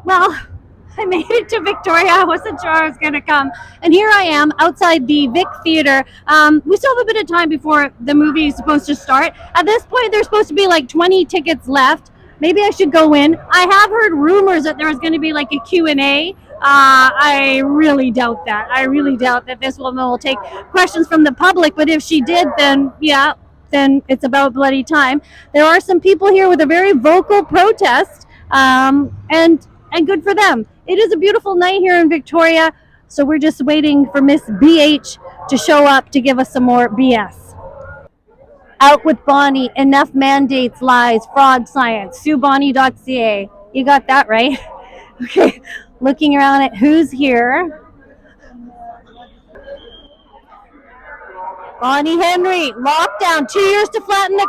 Well, I made it to Victoria. I wasn't sure I was going to come. And here I am outside the Vic Theatre. We still have a bit of time before the movie is supposed to start. At this point, there's supposed to be like 20 tickets left. Maybe I should go in. I have heard rumors that there was going to be like a Q&A. I really doubt that. I really doubt that this woman will take questions from the public. But if she did, then yeah, then it's about bloody time. There are some people here with a very vocal protest, and good for them. It is a beautiful night here in Victoria, so we're just waiting for Miss BH to show up to give us some more BS. Out with Bonnie, enough mandates, lies, fraud, science. SueBonnie.ca. You got that right? Okay, looking around at who's here. Bonnie Henry, lockdown, 2 years to flatten the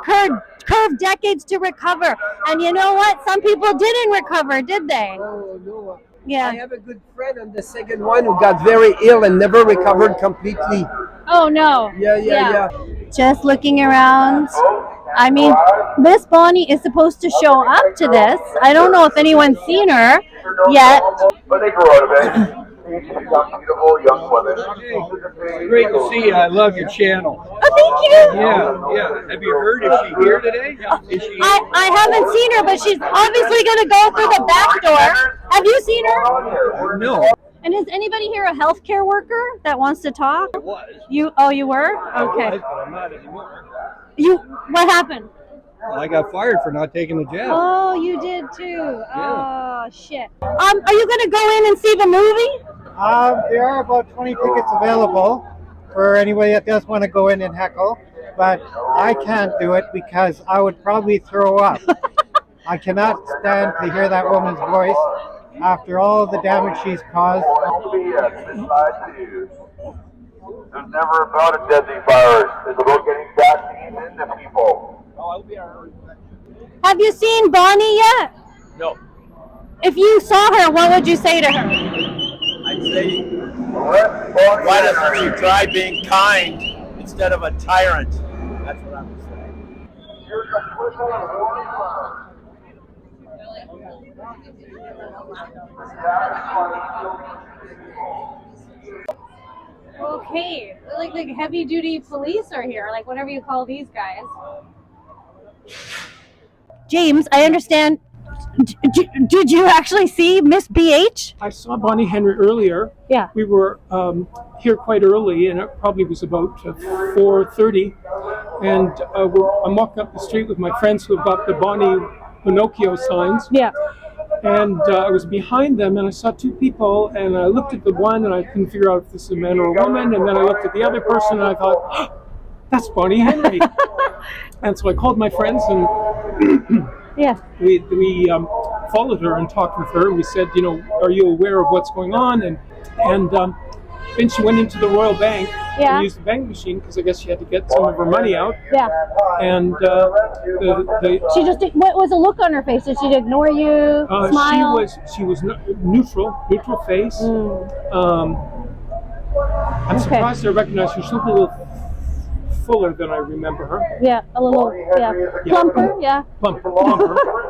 curve, decades to recover. And you know what? Some people didn't recover, did they? Oh, no. Yeah. I have a good friend on the second one who got very ill and never recovered completely. Oh, no. Yeah. Just looking around. I mean, Miss Bonnie is supposed to show up to this. I don't know if anyone's seen her yet. But they grow out of it. Beautiful young women. Great to see you. I love your channel. Oh, thank you. Yeah. Have you heard? Is she here today? Is she? I haven't seen her, but she's obviously going to go through the back door. Have you seen her? No. And is anybody here a healthcare worker that wants to talk? It was. You? Oh, you were? Okay. I was, but I'm not anymore. What happened? Well, I got fired for not taking the jab. Oh, you did too. Oh, shit. Are you going to go in and see the movie? There are about 20 tickets available for anybody that does want to go in and heckle, but I can't do it because I would probably throw up. I cannot stand to hear that woman's voice after all the damage she's caused. There's never about a deadly virus. It's about getting vaccines into people. Have you seen Bonnie yet? No. If you saw her, what would you say to her? I'd say, why doesn't she try being kind instead of a tyrant? That's what I would say. Okay, like heavy duty police are here, like whatever you call these guys. James, I understand. Did you actually see Miss BH? I saw Bonnie Henry earlier. Yeah. We were here quite early, and it probably was about 4:30. And I'm walking up the street with my friends who have got the Bonnie Pinocchio signs. Yeah. And I was behind them, and I saw two people, and I looked at the one, and I couldn't figure out if this is a man or a woman. And then I looked at the other person, and I thought, oh, that's Bonnie Henry. And so I called my friends, and yeah, we followed her and talked with her. We said, are you aware of what's going on? And then she went into the Royal Bank and used the bank machine because I guess she had to get some of her money out. Yeah. And she just did, what was the look on her face? Did she ignore you? Smile? She was neutral face. I'm surprised I recognized her. She's a little fuller than I remember her. Yeah, a little, plumper, Plumper.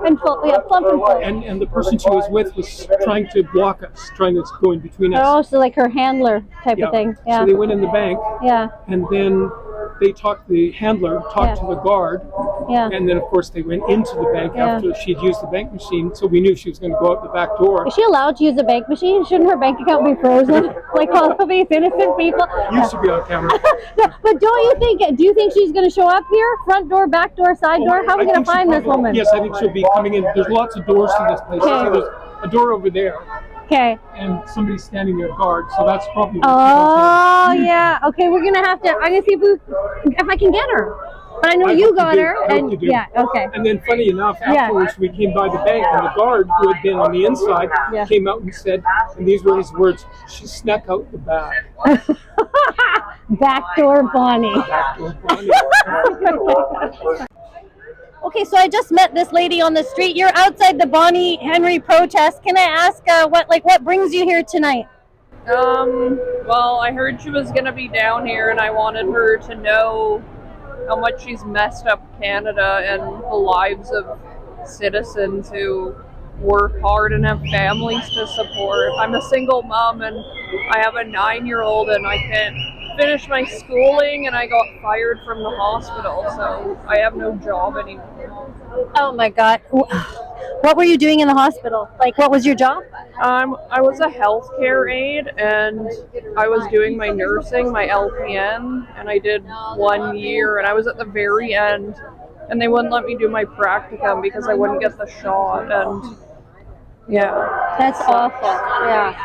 And full, plump and full. And the person she was with was trying to block us, trying to go in between us. Oh, so like her handler type of thing. Yeah. So they went in the bank. Yeah. And then the handler talked to the guard. Yeah. And then, of course, they went into the bank after she'd used the bank machine, so we knew she was going to go out the back door. Is she allowed to use a bank machine? Shouldn't her bank account be frozen? Like all of these innocent people? Used to be on camera. No, but do you think she's going to show up here? Front door, back door, side door? How are we going to find this woman? Yes, I think she'll be coming in. There's lots of doors to this place. Okay. There's a door over there. Okay. And somebody's standing there guard, so that's probably. Oh yeah. Okay, we're gonna have to. I'm gonna see if I can get her. But I know you got her. And yeah. Okay. And then, funny enough, afterwards we came by the bank, and the guard who had been on the inside came out and said, and these were his words: "She snuck out the back." Backdoor Bonnie. Backdoor Bonnie. Okay, so I just met this lady on the street. You're outside the Bonnie Henry protest. Can I ask what brings you here tonight? Well, I heard she was going to be down here, and I wanted her to know how much she's messed up Canada and the lives of citizens who work hard and have families to support. I'm a single mom and I have a 9-year-old and I can't finish my schooling and I got fired from the hospital, so I have no job anymore. Oh my God. What were you doing in the hospital? Like, what was your job? I was a healthcare aide and I was doing my nursing, my LPN, and I did 1 year and I was at the very end and they wouldn't let me do my practicum because I wouldn't get the shot, and yeah. That's awful. Yeah.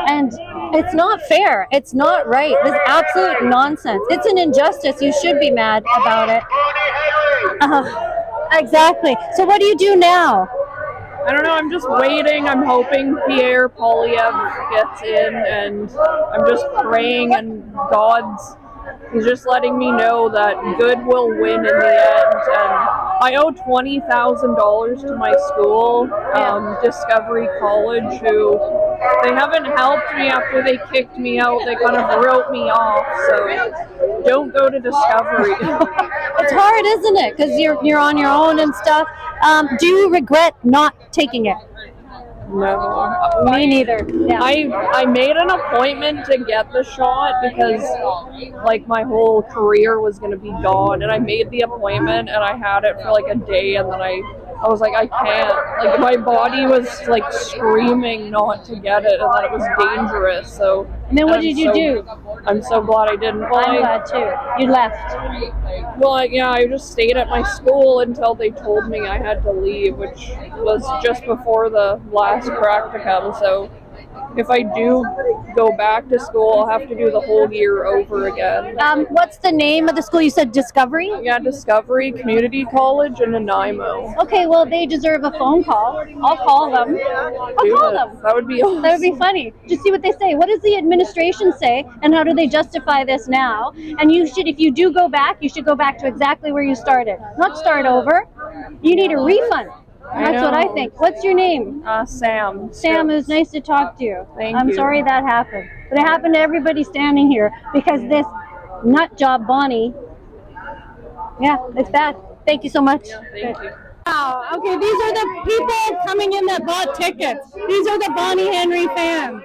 And it's not fair. It's not right. This is absolute nonsense. It's an injustice. You should be mad about it. Exactly. So what do you do now? I don't know, I'm just waiting. I'm hoping Pierre Polyev gets in, and I'm just praying, and He's just letting me know that good will win in the end. And I owe $20,000 to my school, Discovery College, who they haven't helped me after they kicked me out. They kind of wrote me off, so don't go to Discovery. It's hard, isn't it? Because you're on your own and stuff. Do you regret not taking it? No. Me neither. Yeah. I made an appointment to get the shot because like my whole career was going to be gone, and I made the appointment and I had it for like a day, and then I was like, I can't. Like, my body was like screaming not to get it and that it was dangerous. So and then what did you do? I'm so glad I didn't. Well, I'm glad too. You left. Well, I just stayed at my school until they told me I had to leave, which was just before the last practicum. So if I do go back to school, I'll have to do the whole year over again. What's the name of the school? You said Discovery? Yeah, Discovery Community College in Nanaimo. Okay, well, they deserve a phone call. I'll call them. I'll call them. That would be awesome. That would be funny. Just see what they say. What does the administration say, and how do they justify this now? And you should, if you do go back, you should go back to exactly where you started. Not start over. You need a refund. That's what I think. What's your name? Sam. Sam, it was nice to talk to you. I'm you. sorry that happened. But it happened to everybody standing here because this nut job, Bonnie, yeah, it's bad. Thank you so much. Yeah, thank you. Wow. Okay, these are the people coming in that bought tickets. These are the Bonnie Henry fans.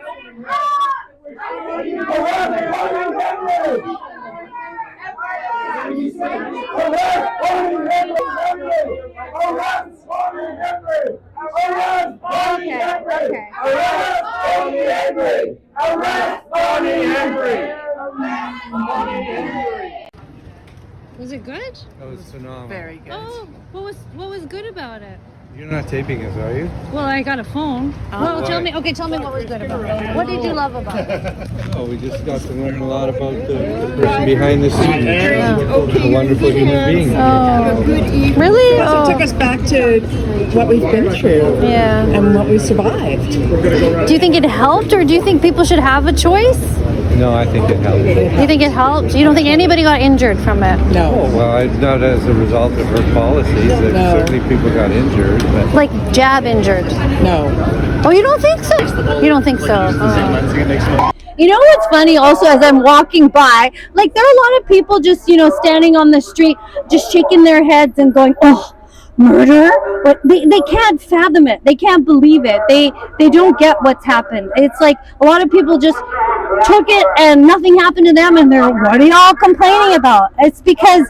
Was it good? That was phenomenal. Very good. Oh, what was good about it? You're not taping us, are you? Well, I got a phone. Well, Why? tell me what was good about it. What did you love about it? Oh, we just got to learn a lot about the person behind the scenes. A wonderful human being. Oh, really? It took us back to what we've been through and what we survived. Do you think it helped, or do you think people should have a choice? No, I think it helped. You think it helped? You don't think anybody got injured from it? No. Well, not as a result of her policies. Certainly people got injured. But Like jab injured? No. Oh, you don't think so? You don't think so? You know what's funny also as I'm walking by, like there are a lot of people just, standing on the street, just shaking their heads and going, oh, murder? But they can't fathom it. They can't believe it. They don't get what's happened. It's like a lot of people just took it and nothing happened to them and they're, what are y'all complaining about? It's because,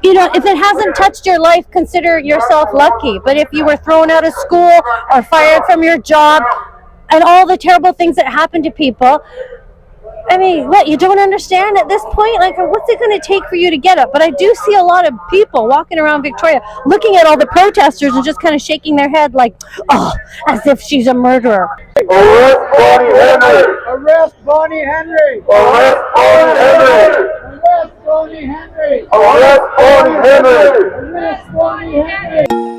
if it hasn't touched your life, consider yourself lucky. But if you were thrown out of school or fired from your job and all the terrible things that happen to people, I mean, what, you don't understand at this point? Like, what's it going to take for you to get up? But I do see a lot of people walking around Victoria looking at all the protesters and just kind of shaking their head like, oh, as if she's a murderer. Arrest Bonnie Henry! Arrest Bonnie Henry! Arrest Bonnie Henry! Arrest Bonnie Henry! Arrest Bonnie Henry! Arrest Bonnie Henry!